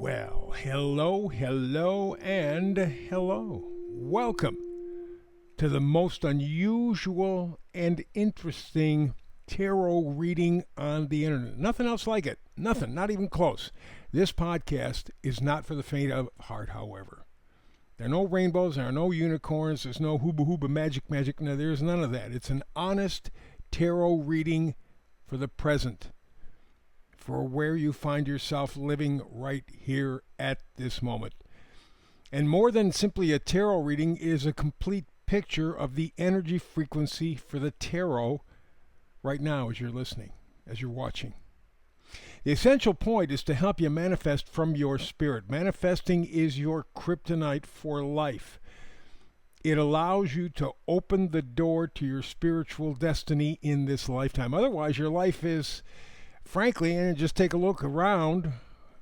Well, hello, and hello. Welcome to the most unusual and interesting tarot reading on the internet. Nothing else like it. Nothing, not even close. This podcast is not for the faint of heart, however. There are no rainbows, there are no unicorns, there's no hooba magic. No, there's none of that. It's an honest tarot reading for the present, for where you find yourself living right here at this moment. And more than simply a tarot reading, is a complete picture of the energy frequency for the tarot right now as you're listening, as you're watching. The essential point is to help you manifest from your spirit. Manifesting is your kryptonite for life. It allows you to open the door to your spiritual destiny in this lifetime. Otherwise, your life is, frankly, and just take a look around,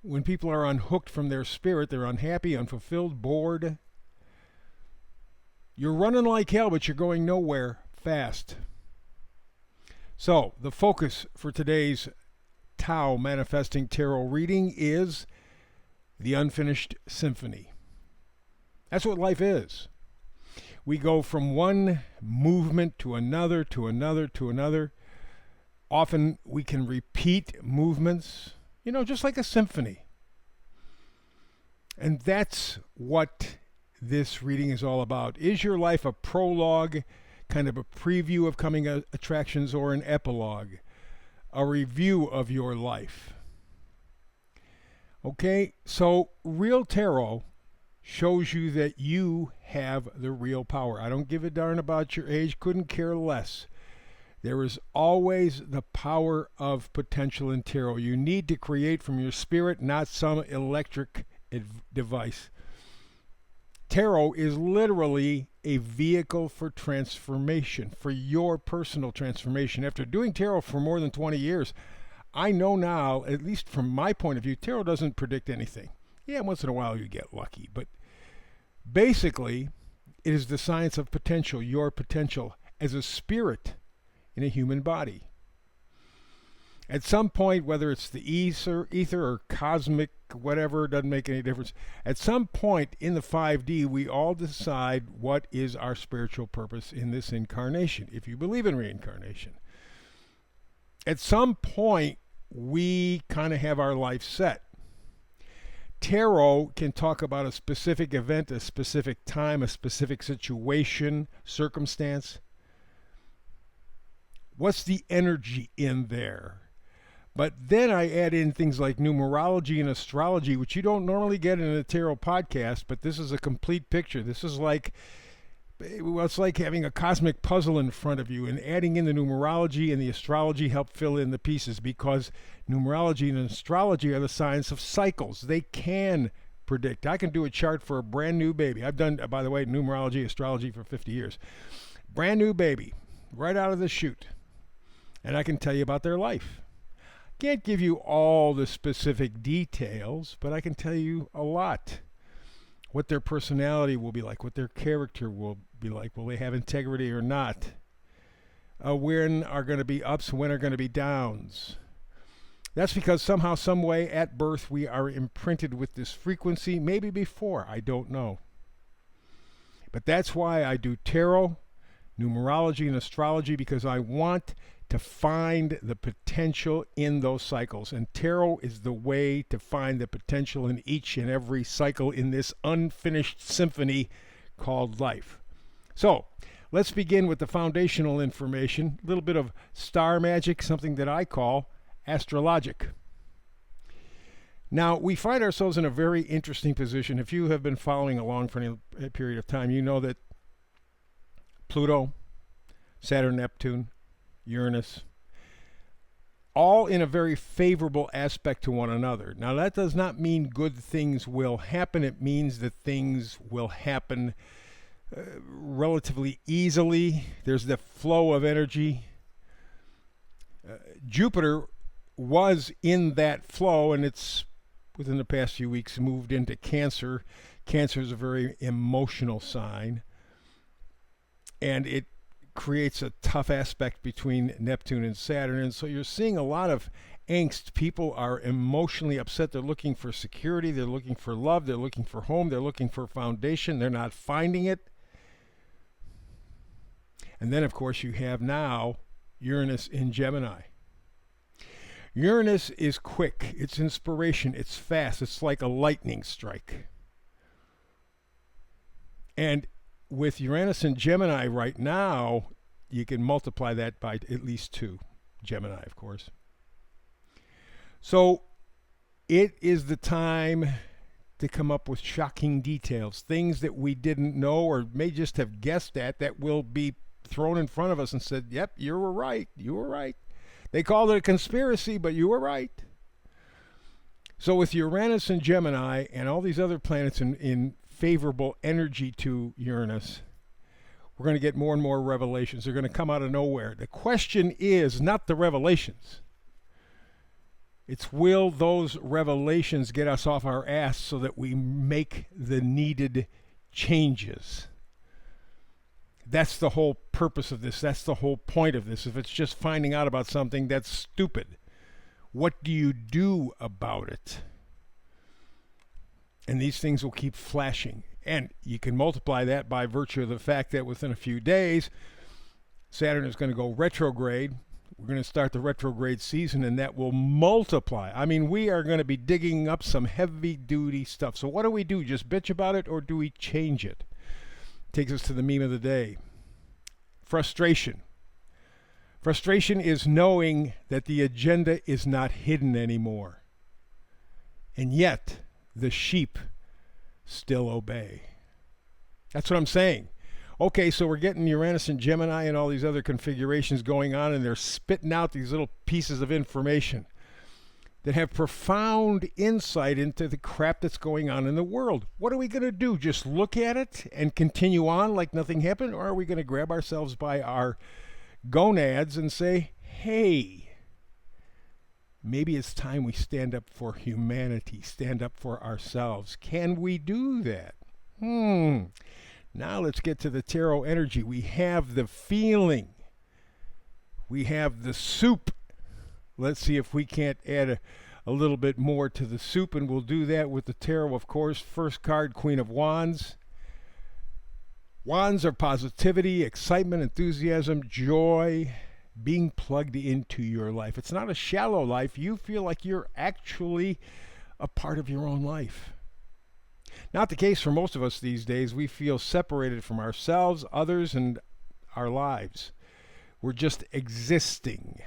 when people are unhooked from their spirit, they're unhappy, unfulfilled, bored. You're running like hell, but you're going nowhere fast. So, the focus for today's Tao Manifesting Tarot reading is the unfinished symphony. That's what life is. We go from one movement to another, to another, to another. Often we can repeat movements, just like a symphony. And that's what this reading is all about. Is your life a prologue, kind of a preview of coming attractions, or an epilogue, a review of your life? Okay, so real tarot shows you that you have the real power. I don't give a darn about your age, couldn't care less. There is always the power of potential in tarot. You need to create from your spirit, not some electric device. Tarot is literally a vehicle for transformation, for your personal transformation. After doing tarot for more than 20 years, I know now, at least from my point of view, tarot doesn't predict anything. Yeah, once in a while you get lucky, but basically, it is the science of potential, your potential as a spirit in a human body. At some point, whether it's the ether or cosmic, whatever, doesn't make any difference. At some point in the 5D, we all decide what is our spiritual purpose in this incarnation, if you believe in reincarnation. At some point, we kind of have our life set. Tarot can talk about a specific event, a specific time, a specific situation, circumstance. What's the energy in there? But then I add in things like numerology and astrology, which you don't normally get in a tarot podcast, but this is a complete picture. This is like, well, it's like having a cosmic puzzle in front of you, and adding in the numerology and the astrology help fill in the pieces, because numerology and astrology are the science of cycles. They can predict. I can do a chart for a brand new baby. I've done, by the way, numerology, astrology for 50 years. Brand new baby, right out of the chute. And I can tell you about their life. Can't give you all the specific details, but I can tell you a lot. What their personality will be like, what their character will be like, will they have integrity or not? When are going to be ups, when are going to be downs? That's because somehow, some way, at birth, we are imprinted with this frequency, maybe before, I don't know. But that's why I do tarot, numerology, and astrology, because I want to find the potential in those cycles. And tarot is the way to find the potential in each and every cycle in this unfinished symphony called life. So, let's begin with the foundational information, a little bit of star magic, something that I call astrologic. Now, we find ourselves in a very interesting position. If you have been following along for any period of time, you know that Pluto, Saturn, Neptune, Uranus, all in a very favorable aspect to one another. Now, that does not mean good things will happen. It means that things will happen relatively easily. There's the flow of energy. Jupiter was in that flow, and it's, within the past few weeks, moved into Cancer. Cancer is a very emotional sign, and it creates a tough aspect between Neptune and Saturn. And so you're seeing a lot of angst. People are emotionally upset. They're looking for security. They're looking for love. They're looking for home. They're looking for foundation. They're not finding it. And then, of course, you have now Uranus in Gemini. Uranus is quick. It's inspiration. It's fast. It's like a lightning strike. And with Uranus in Gemini right now, you can multiply that by at least 2. Gemini, of course. So it is the time to come up with shocking details, things that we didn't know or may just have guessed at that will be thrown in front of us and said, yep, you were right. You were right. They called it a conspiracy, but you were right. So with Uranus and Gemini and all these other planets in favorable energy to Uranus, we're going to get more and more revelations. They're going to come out of nowhere. The question is not the revelations. It's, will those revelations get us off our ass so that we make the needed changes? That's the whole purpose of this. That's the whole point of this. If it's just finding out about something, that's stupid. What do you do about it? And these things will keep flashing. And you can multiply that by virtue of the fact that within a few days, Saturn is going to go retrograde. We're going to start the retrograde season, and that will multiply. I mean, we are going to be digging up some heavy-duty stuff. So what do we do? Just bitch about it, or do we change it? Takes us to the meme of the day. Frustration. Frustration is knowing that the agenda is not hidden anymore. And yet, the sheep still obey. That's what I'm saying. Okay, so we're getting Uranus and Gemini and all these other configurations going on, and they're spitting out these little pieces of information that have profound insight into the crap that's going on in the world. What are we going to do? Just look at it and continue on like nothing happened? Or are we going to grab ourselves by our gonads and say, hey, maybe it's time we stand up for humanity, stand up for ourselves. Can we do that? Now let's get to the tarot energy. We have the feeling. We have the soup. Let's see if we can't add a little bit more to the soup, and we'll do that with the tarot, of course. First card, Queen of Wands. Wands are positivity, excitement, enthusiasm, joy, being plugged into your life. It's not a shallow life. You feel like you're actually a part of your own life. Not the case for most of us these days. We feel separated from ourselves, others, and our lives. We're just existing.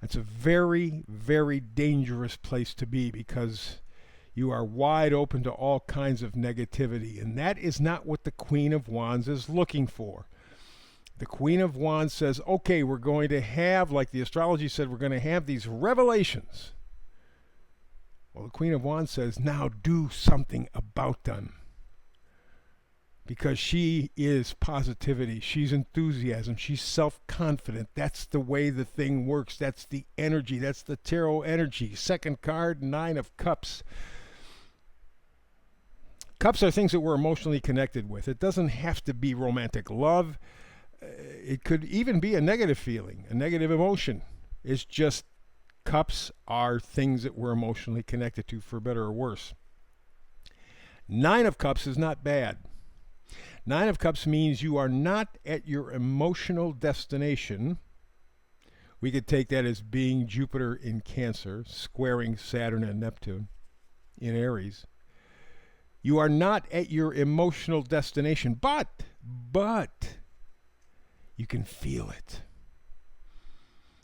It's a very, very dangerous place to be because you are wide open to all kinds of negativity. And that is not what the Queen of Wands is looking for. The Queen of Wands says, okay, we're going to have, like the astrology said, we're going to have these revelations. Well, the Queen of Wands says, now do something about them. Because she is positivity. She's enthusiasm. She's self-confident. That's the way the thing works. That's the energy. That's the tarot energy. Second card, Nine of Cups. Cups are things that we're emotionally connected with. It doesn't have to be romantic love. It could even be a negative feeling, a negative emotion. It's just cups are things that we're emotionally connected to, for better or worse. Nine of Cups is not bad. Nine of Cups means you are not at your emotional destination. We could take that as being Jupiter in Cancer, squaring Saturn and Neptune in Aries. You are not at your emotional destination, but you can feel it.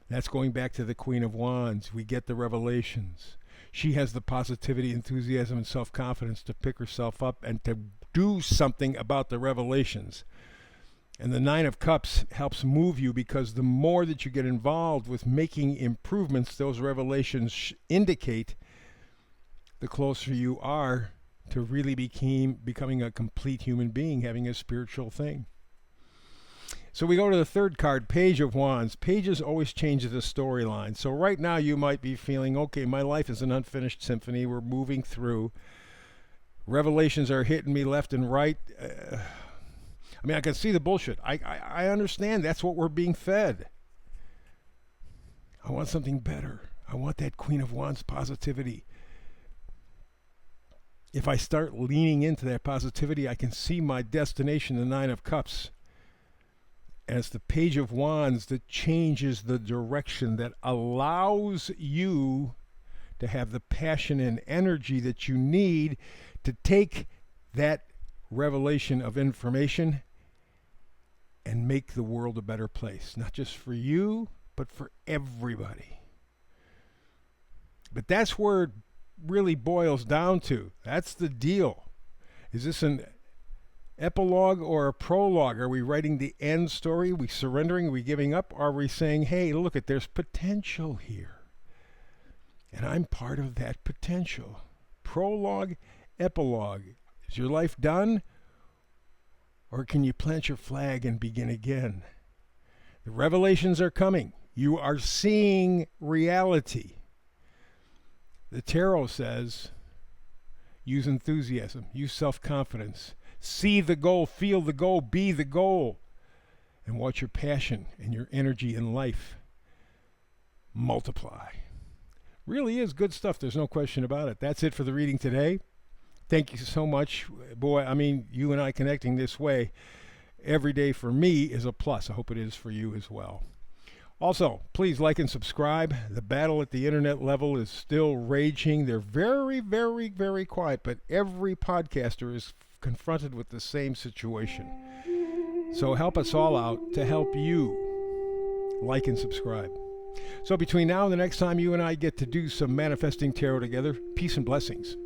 That's going back to the Queen of Wands. We get the revelations. She has the positivity, enthusiasm, and self-confidence to pick herself up and to do something about the revelations. And the Nine of Cups helps move you because the more that you get involved with making improvements, those revelations indicate the closer you are to really becoming a complete human being, having a spiritual thing. So we go to the third card, Page of Wands. Pages always change the storyline. So right now you might be feeling, okay, my life is an unfinished symphony. We're moving through. Revelations are hitting me left and right. I mean, I can see the bullshit. I understand that's what we're being fed. I want something better. I want that Queen of Wands positivity. If I start leaning into that positivity, I can see my destination, the Nine of Cups. And it's the Page of Wands that changes the direction, that allows you to have the passion and energy that you need to take that revelation of information and make the world a better place. Not just for you, but for everybody. But that's where it really boils down to. That's the deal. Is this an epilogue or a prologue? Are we writing the end story? Are we surrendering? Are we giving up? Are we saying, hey, look, there's potential here, and I'm part of that potential? Prologue, epilogue. Is your life done? Or can you plant your flag and begin again? The revelations are coming. You are seeing reality. The tarot says, use enthusiasm, use self-confidence, see the goal, feel the goal, be the goal, and watch your passion and your energy in life multiply. Really is good stuff. There's no question about it. That's it for the reading today. Thank you so much. Boy, I mean, you and I connecting this way every day for me is a plus. I hope it is for you as well. Also, please like and subscribe. The battle at the internet level is still raging. They're very, very, very quiet, but every podcaster is confronted with the same situation. So help us all out to help you like and subscribe. So between now and the next time you and I get to do some manifesting tarot together, peace and blessings.